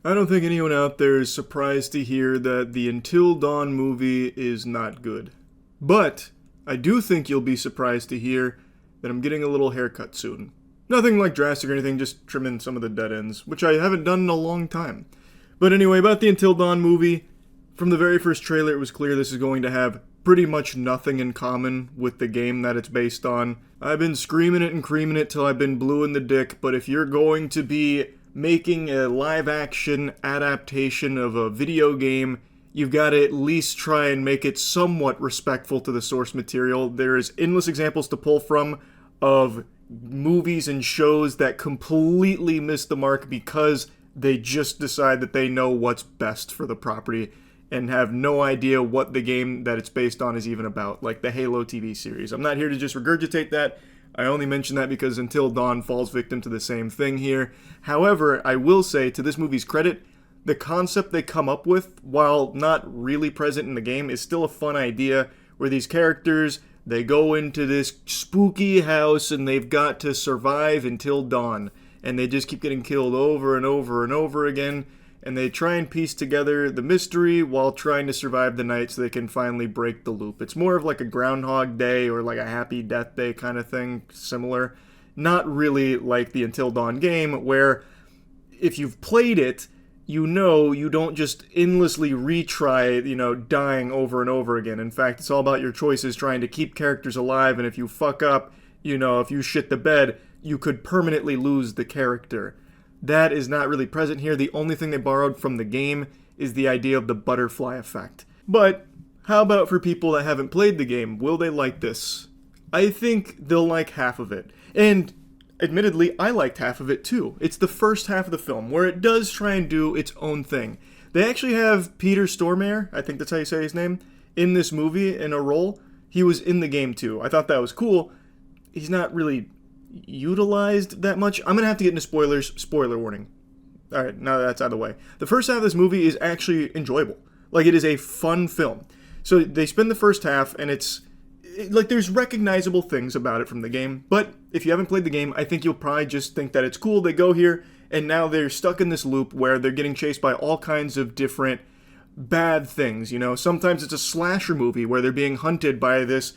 I don't think anyone out there is surprised to hear that the Until Dawn movie is not good. But I do think you'll be surprised to hear that I'm getting a little haircut soon. Nothing like drastic or anything, just trimming some of the dead ends, which I haven't done in a long time. But anyway, about the Until Dawn movie, from the very first trailer it was clear this is going to have pretty much nothing in common with the game that it's based on. I've been screaming it and creaming it till I've been blue in the dick, but if you're going to be making a live-action adaptation of a video game, you've got to at least try and make it somewhat respectful to the source material. There's endless examples to pull from of movies and shows that completely miss the mark because they just decide that they know what's best for the property and have no idea what the game that it's based on is even about, like the Halo TV series. I'm not here to just regurgitate that. I only mention that because Until Dawn falls victim to the same thing here. However, I will say, to this movie's credit, the concept they come up with, while not really present in the game, is still a fun idea, where these characters, they go into this spooky house and they've got to survive until dawn. And they just keep getting killed over and over and over again. And they try and piece together the mystery while trying to survive the night so they can finally break the loop. It's more of like a Groundhog Day or like a Happy Death Day kind of thing, similar. Not really like the Until Dawn game, where if you've played it, you know you don't just endlessly retry, dying over and over again. In fact, it's all about your choices trying to keep characters alive, and if you fuck up, if you shit the bed, you could permanently lose the character. That is not really present here. The only thing they borrowed from the game is the idea of the butterfly effect. But how about for people that haven't played the game? Will they like this? I think they'll like half of it. And admittedly, I liked half of it too. It's the first half of the film where it does try and do its own thing. They actually have Peter Stormare, I think that's how you say his name, in this movie in a role. He was in the game too. I thought that was cool. He's not really utilized that much. I'm gonna have to get into spoilers. Spoiler warning. Alright, now that's out of the way. The first half of this movie is actually enjoyable. Like, it is a fun film. So they spend the first half, and there's recognizable things about it from the game, but if you haven't played the game, I think you'll probably just think that it's cool. They go here, and now they're stuck in this loop where they're getting chased by all kinds of different bad things, Sometimes it's a slasher movie where they're being hunted by this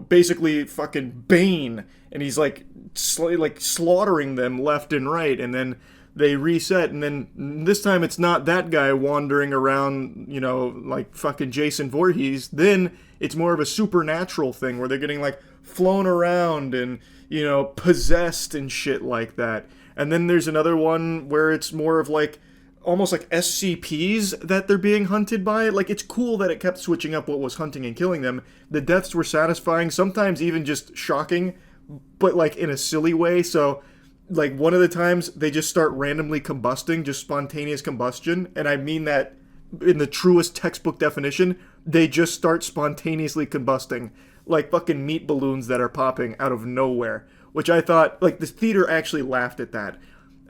basically fucking Bane, and he's like slaughtering them left and right, and then they reset, and then this time it's not that guy wandering around, like fucking Jason Voorhees. Then it's more of a supernatural thing where they're getting like flown around and, possessed and shit like that. And then there's another one where it's more of like almost like SCPs that they're being hunted by. Like, it's cool that it kept switching up what was hunting and killing them. The deaths were satisfying, sometimes even just shocking, but like in a silly way. So like one of the times they just start randomly combusting, just spontaneous combustion. And I mean that in the truest textbook definition. They just start spontaneously combusting, like fucking meat balloons that are popping out of nowhere, which I thought, like, the theater actually laughed at that.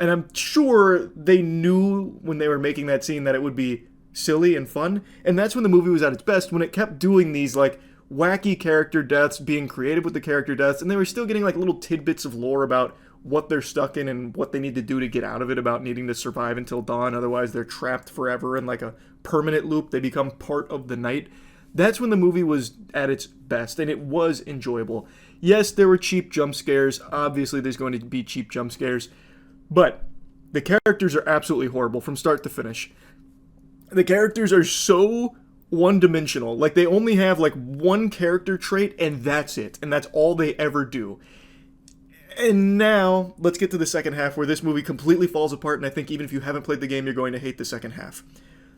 And I'm sure they knew when they were making that scene that it would be silly and fun. And that's when the movie was at its best, when it kept doing these, like, wacky character deaths, being creative with the character deaths, and they were still getting, like, little tidbits of lore about what they're stuck in and what they need to do to get out of it, about needing to survive until dawn. Otherwise, they're trapped forever in, like, a permanent loop. They become part of the night. That's when the movie was at its best, and it was enjoyable. Yes, there were cheap jump scares. Obviously, there's going to be cheap jump scares. But the characters are absolutely horrible from start to finish. The characters are so one-dimensional. Like, they only have, like, one character trait, and that's it. And that's all they ever do. And now, let's get to the second half, where this movie completely falls apart, and I think even if you haven't played the game, you're going to hate the second half.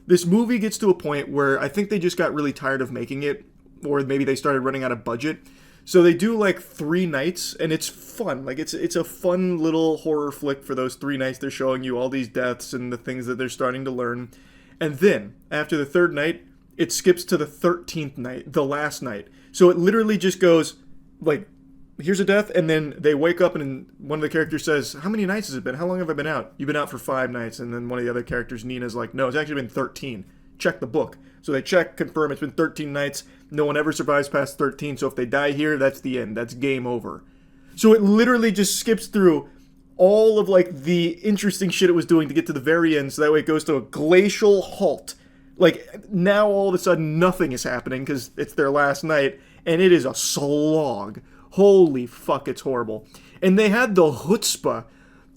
This movie gets to a point where I think they just got really tired of making it, or maybe they started running out of budget. So they do like 3 nights, and it's fun. Like, it's a fun little horror flick for those 3 nights. They're showing you all these deaths and the things that they're starting to learn. And then, after the 3rd night, it skips to the 13th night, the last night. So it literally just goes, like, here's a death, and then they wake up, and one of the characters says, how many nights has it been? How long have I been out? You've been out for 5 nights. And then one of the other characters, Nina's like, no, it's actually been 13. Check the book. So they check, confirm it's been 13 nights. No one ever survives past 13, so if they die here, that's the end. That's game over. So it literally just skips through all of like the interesting shit it was doing to get to the very end, so that way it goes to a glacial halt. Like, now all of a sudden nothing is happening because it's their last night, and it is a slog. Holy fuck, it's horrible. And they had the chutzpah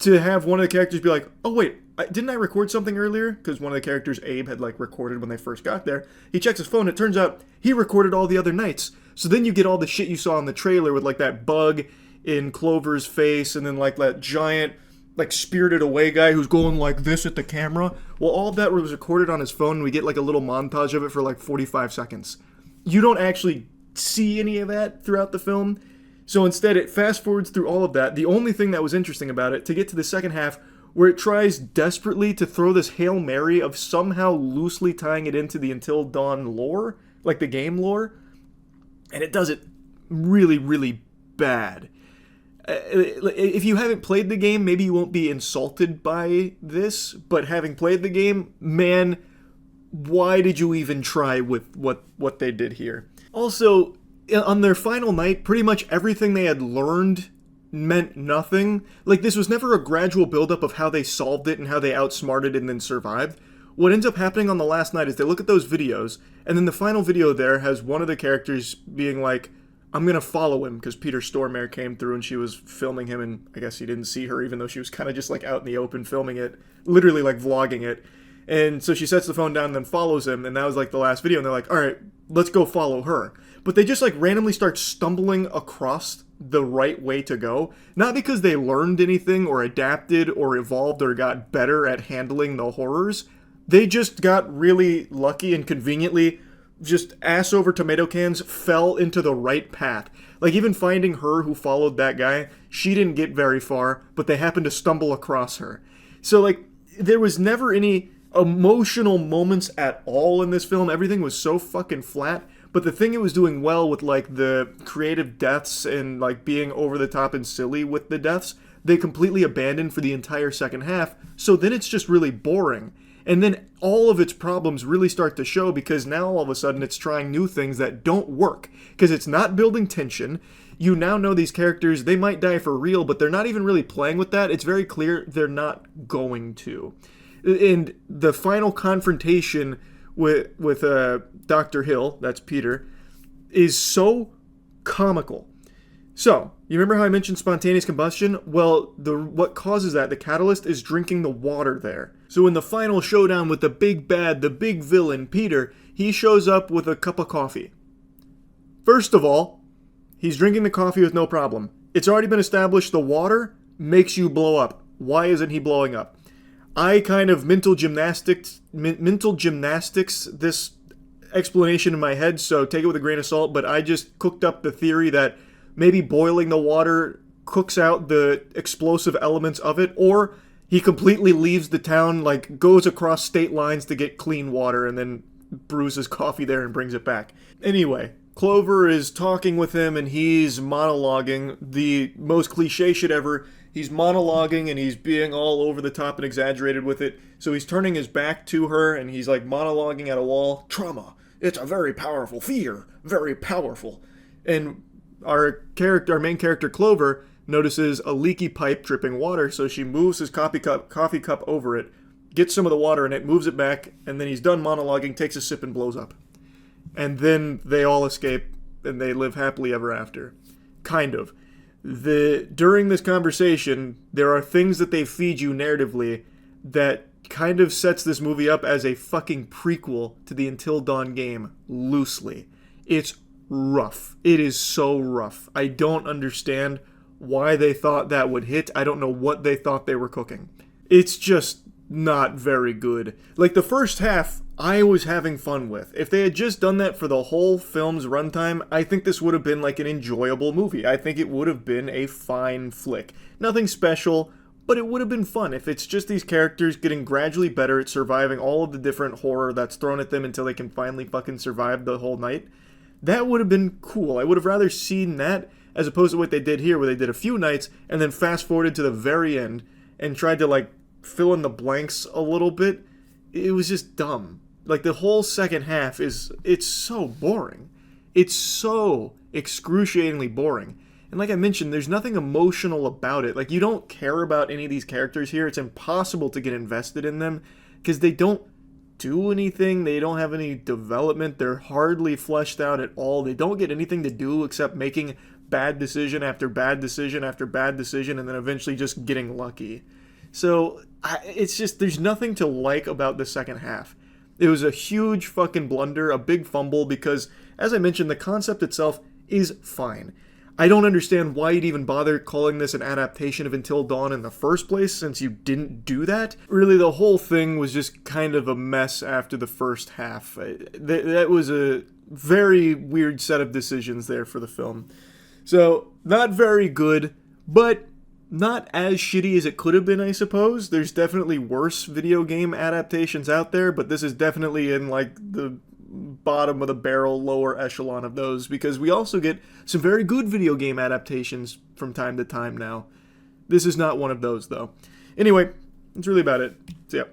to have one of the characters be like, oh wait, didn't I record something earlier? Because one of the characters, Abe, had like recorded when they first got there. He checks his phone, it turns out he recorded all the other nights. So then you get all the shit you saw in the trailer with like that bug in Clover's face, and then like that giant, like, Spirited Away guy who's going like this at the camera. Well, all of that was recorded on his phone, and we get like a little montage of it for like 45 seconds. You don't actually see any of that throughout the film. So instead, it fast forwards through all of that. The only thing that was interesting about it, to get to the second half, where it tries desperately to throw this Hail Mary of somehow loosely tying it into the Until Dawn lore, like the game lore, and it does it really, really bad. If you haven't played the game, maybe you won't be insulted by this, but having played the game, man, why did you even try with what they did here? Also, on their final night, pretty much everything they had learned meant nothing. Like, this was never a gradual buildup of how they solved it and how they outsmarted and then survived. What ends up happening on the last night is they look at those videos, and then the final video there has one of the characters being like, I'm gonna follow him, because Peter Stormare came through and she was filming him, and I guess he didn't see her, even though she was kind of just like out in the open filming it, literally like vlogging it. And so she sets the phone down and then follows him, and that was like the last video, and they're like, alright, let's go follow her. But they just like randomly start stumbling across the right way to go, not because they learned anything or adapted or evolved or got better at handling the horrors. They just got really lucky and conveniently just ass over tomato cans fell into the right path. Like, even finding her who followed that guy, she didn't get very far, but they happened to stumble across her. So like, there was never any emotional moments at all in this film. Everything was so fucking flat. But the thing it was doing well with like the creative deaths and like being over the top and silly with the deaths, they completely abandoned for the entire second half. So then it's just really boring. And then all of its problems really start to show, because now all of a sudden it's trying new things that don't work. Because it's not building tension. You now know these characters, they might die for real, but they're not even really playing with that. It's very clear they're not going to. And the final confrontation with Dr. Hill, that's Peter, is so comical. So, you remember how I mentioned spontaneous combustion? Well, what causes that, the catalyst, is drinking the water there. So in the final showdown with the big bad, the big villain, Peter, he shows up with a cup of coffee. First of all, he's drinking the coffee with no problem. It's already been established the water makes you blow up. Why isn't he blowing up? I kind of mental gymnastics this explanation in my head, so take it with a grain of salt, but I just cooked up the theory that maybe boiling the water cooks out the explosive elements of it, or he completely leaves the town, like goes across state lines to get clean water and then brews his coffee there and brings it back. Anyway, Clover is talking with him and he's monologuing, the most cliche shit ever. He's monologuing and he's being all over the top and exaggerated with it. So he's turning his back to her and he's like monologuing at a wall. Trauma. It's a very powerful fear. Very powerful. And our main character Clover notices a leaky pipe dripping water, so she moves his coffee cup over it, gets some of the water in it, moves it back, and then he's done monologuing, takes a sip and blows up. And then they all escape and they live happily ever after. Kind of. During this conversation, there are things that they feed you narratively that kind of sets this movie up as a fucking prequel to the Until Dawn game, loosely. It's rough. It is so rough. I don't understand why they thought that would hit. I don't know what they thought they were cooking. It's just not very good. Like, the first half, I was having fun with. If they had just done that for the whole film's runtime, I think this would have been like an enjoyable movie. I think it would have been a fine flick. Nothing special, but it would have been fun if it's just these characters getting gradually better at surviving all of the different horror that's thrown at them until they can finally fucking survive the whole night. That would have been cool. I would have rather seen that as opposed to what they did here, where they did a few nights and then fast forwarded to the very end and tried to like fill in the blanks a little bit. It was just dumb. Like, the whole second half it's so boring. It's so excruciatingly boring. And like I mentioned, there's nothing emotional about it. Like, you don't care about any of these characters here. It's impossible to get invested in them because they don't do anything. They don't have any development. They're hardly fleshed out at all. They don't get anything to do except making bad decision after bad decision after bad decision and then eventually just getting lucky. So it's just, there's nothing to like about the second half. It was a huge fucking blunder, a big fumble, because, as I mentioned, the concept itself is fine. I don't understand why you'd even bother calling this an adaptation of Until Dawn in the first place, since you didn't do that. Really, the whole thing was just kind of a mess after the first half. That was a very weird set of decisions there for the film. So, not very good, but not as shitty as it could have been, I suppose. There's definitely worse video game adaptations out there, but this is definitely in, like, the bottom of the barrel, lower echelon of those, because we also get some very good video game adaptations from time to time now. This is not one of those, though. Anyway, that's really about it. So, yeah.